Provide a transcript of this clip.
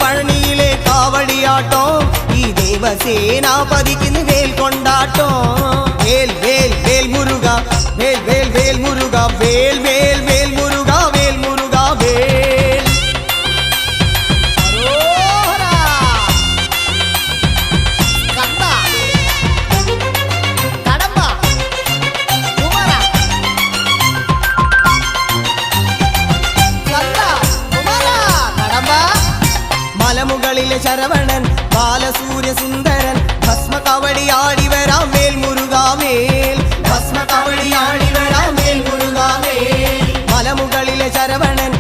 പഴനിയിലെ കാവടിയാട്ടം ഈ ദേവസേനാപതിക്ക് വേൽ കൊണ്ടാട്ടം വേൽ വേൽ വേൽ മുരുക വേൽ വേൽ വേൽ മുരുക വേൽ വേൽ വേൽ മുരുക വേൽ മുരുക വേൽ മലമുകളിലെ ശരവണൻ ബാലസൂര്യ സുന്ദരൻ ഭസ്മ കവടിയാടി വരാം വേൽ മുരുക വേൽ ഭസ്മ കവടിയാടി വരാം വേൽ മുരുക വേൽ മലമുകളിലെ ശരവണൻ